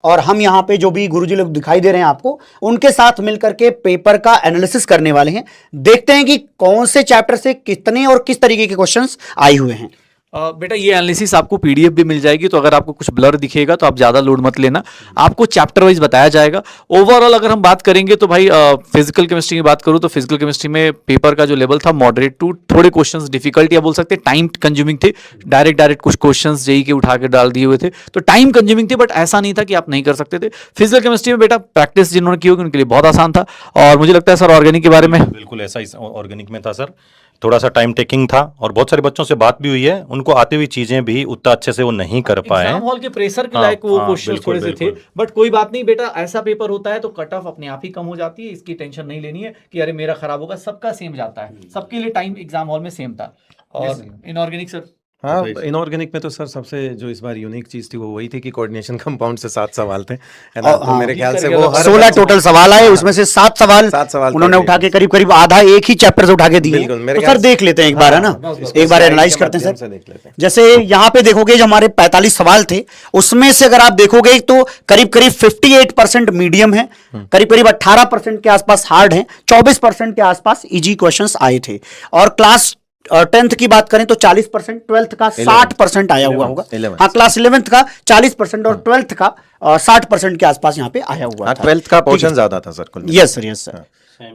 और हम यहाँ पे जो भी गुरुजी लोग दिखाई दे रहे हैं आपको, उनके साथ मिलकर के पेपर का एनालिसिस करने वाले हैं। देखते हैं कि कौन से चैप्टर से कितने और किस तरीके के क्वेश्चंस आए हुए हैं। बेटा ये एनालिसिस आपको पीडीएफ भी मिल जाएगी, तो अगर आपको कुछ ब्लर दिखेगा तो आप ज़्यादा लोड मत लेना, आपको चैप्टर वाइज बताया जाएगा। ओवरऑल अगर हम बात करेंगे तो भाई फिजिकल केमिस्ट्री की बात करूँ तो फिजिकल केमिस्ट्री में पेपर का जो लेवल था मॉडरेट टू थोड़े क्वेश्चंस डिफिकल्ट या बोल सकते हैं टाइम कंज्यूमिंग थे। डायरेक्ट कुछ क्वेश्चंस जेई के उठा के डाल दिए हुए थे, तो टाइम कंज्यूमिंग थे, बट ऐसा नहीं था कि आप नहीं कर सकते थे। फिजिकल केमिस्ट्री में बेटा प्रैक्टिस जिन्होंने की होगी उनके लिए बहुत आसान था। और मुझे लगता है सर ऑर्गेनिक के बारे में बिल्कुल ऐसा ही ऑर्गेनिक में था सर, थोड़ा सा टाइम टेकिंग था और बहुत सारे बच्चों से बात भी हुई है, उनको आती हुई चीजें भी उतना अच्छे से वो नहीं कर पाए। एग्जाम हॉल के प्रेशर के लायक वो क्वेश्चन थोड़े से थे, बट कोई बात नहीं बेटा, ऐसा पेपर होता है तो कट ऑफ अपने आप ही कम हो जाती है, इसकी टेंशन नहीं लेनी है कि अरे मेरा खराब होगा। सबका सेम जाता है, सबके लिए टाइम एग्जाम हॉल में सेम था। और इनऑर्गेनिक सर, हाँ, इनऑर्गेनिक में तो सर सबसे जो इस बार यूनिक चीज थी वो वही थी कि कोऑर्डिनेशन कंपाउंड से 7 सवाल थे, है ना? तो मेरे ख्याल से वो 16 टोटल सवाल आए, उसमें से 7 सवाल उन्होंने उठा के करीब आधा एक ही चैप्टर से उठा के दिए। तो सर देख लेते हैं एक बार, है ना, एक बार एनालाइज करते हैं सर। जैसे यहाँ पे देखोगे जो हमारे 45 सवाल थे, उसमें से अगर आप देखोगे तो करीब 58% मीडियम है, करीब 18% के आसपास हार्ड है, 24% के आसपास इजी क्वेश्चंस आए थे। और क्लास 10th की बात करें तो 40%, 12th का 60% आया हुआ होगा। हाँ, क्लास 11th का 40% और 12th का 60% के आसपास यहाँ पे आया हुआ था। 12th का पोर्शन ज्यादा था sir. Yes sir, yes sir.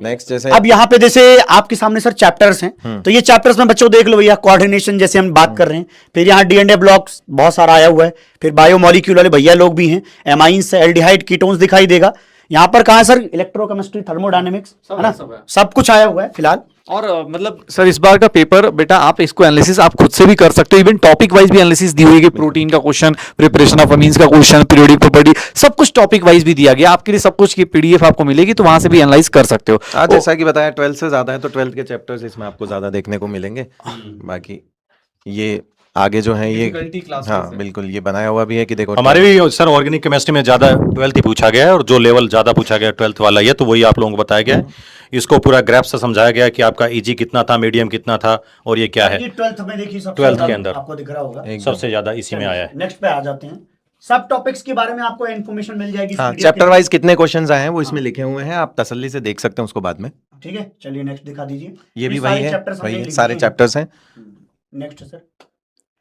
Next जैसे अब यहाँ पे जैसे आपके सामने सर चैप्टर्स हैं, तो ये चैप्टर्स में बच्चों देख लो भैया, कोऑर्डिनेशन जैसे हम बात कर रहे हैं, फिर यहाँ डीएनए ब्लॉक्स बहुत सारा आया हुआ है, फिर बायोमोलिक्यूल वाले भैया लोग भी हैं, एमाइंस, एल्डिहाइड, कीटोन्स दिखाई देगा। यहाँ पर कहाँ है सर, इलेक्ट्रोकेमिस्ट्री, थर्मोडायनेमिक्स, है ना, सब कुछ आया हुआ है फिलहाल। और मतलब सर इस बार का पेपर बेटा आप इसको एनालिसिस आप खुद से भी कर सकते हो, इवन टॉपिक वाइज भी एनालिसिस दी हुई है, प्रोटीन का क्वेश्चन, प्रिपरेशन ऑफ अमीन्स का क्वेश्चन, पीरियोडिक प्रॉपर्टी, सब कुछ टॉपिक वाइज भी दिया गया आपके लिए। सब कुछ की पीडीएफ आपको मिलेगी, तो वहां से भी एनालाइज कर सकते हो। जैसा कि बताया 12 से ज्यादा है तो 12 के चैप्टर्स इसमें आपको ज्यादा देखने को मिलेंगे। बाकी ये आगे जो है ये, हाँ बिल्कुल, ये बनाया हुआ भी है कि देखो हमारे भी सर ऑर्गेनिक केमिस्ट्री में ज्यादा 12th ही पूछा गया है, और जो लेवल ज्यादा पूछा गया 12th वाला ये तो वही आप लोगों को बताया गया है। इसको पूरा ग्राफ से समझाया गया है कि आपका इजी कितना था, मीडियम कितना था, और ये क्या है। 12th में देखिए, 12th के अंदर आपको दिख रहा होगा सबसे ज्यादा इसी में आया है। नेक्स्ट पे आ जाते हैं, सब टॉपिक्स के बारे में आपको इन्फॉर्मेशन मिल जाएगी। हाँ, चैप्टर वाइज कितने क्वेश्चंस आए हैं वो इसमें लिखे हुए हैं, आप तसल्ली से देख सकते हैं उसको बाद में। ठीक है, चलिए नेक्स्ट दिखा दीजिए। ये भी वही है, सारे चैप्टर्स हैं। नेक्स्ट सर,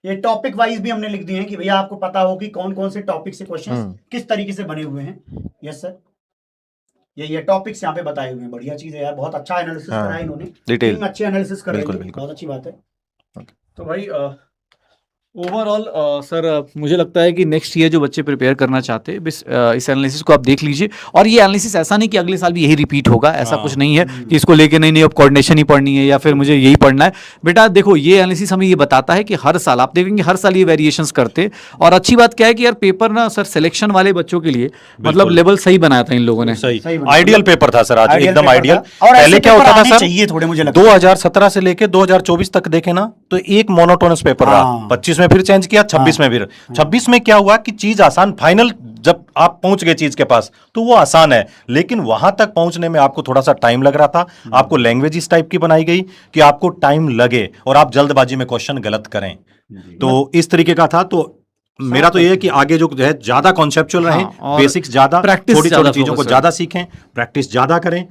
ये टॉपिक वाइज भी हमने लिख दिए हैं कि भैया आपको पता हो कि कौन कौन से टॉपिक से क्वेश्चंस किस तरीके से बने हुए हैं। यस सर, ये टॉपिक्स यहाँ पे बताए हुए हैं। बढ़िया चीज है यार, बहुत अच्छा एनालिसिस करा है इन्होंने, डिटेल अच्छे एनालिसिस कर रहे हैं, बिल्कुल बहुत अच्छी बात है। तो भाई ओवरऑल सर मुझे लगता है कि नेक्स्ट ईयर जो बच्चे प्रिपेयर करना चाहते हैं इस एनालिसिस को आप देख लीजिए। और ये एनालिसिस ऐसा नहीं कि अगले साल भी यही रिपीट होगा, ऐसा कुछ नहीं है कि इसको लेके नहीं अब कोऑर्डिनेशन ही पढ़नी है या फिर मुझे यही पढ़ना है। बेटा देखो, ये एनालिसिस हमें ये बताता है कि हर साल आप देखेंगे, हर साल ये वेरिएशंस करते। और अच्छी बात क्या है कि यार पेपर ना सर सिलेक्शन वाले बच्चों के लिए मतलब लेवल सही बनाया था इन लोगों ने। सही आइडियल पेपर था सर, आज एकदम आइडियल। पहले क्या होता था सर, थोड़े मुझे 2017 से लेके 2024 तक देखे ना तो एक मोनोटोनस पेपर रहा। 25 में फिर चेंज किया, 26 में फिर 26 में क्या हुआ कि चीज आसान, फाइनल जब आप पहुंच गए चीज के पास तो वो आसान है, लेकिन वहां तक पहुंचने में आपको थोड़ा सा टाइम लग रहा था। आपको लैंग्वेज इस टाइप की बनाई गई कि आपको टाइम लगे और आप जल्दबाजी में क्वेश्चन गलत करें, तो इस तरीके का था। तो मेरा तो ये है कि आगे जो है ज्यादा कॉन्सेप्चुअल रहे, बेसिक्स ज्यादा, थोड़ी छोटी चीजों को ज्यादा सीखें, प्रैक्टिस ज्यादा करें।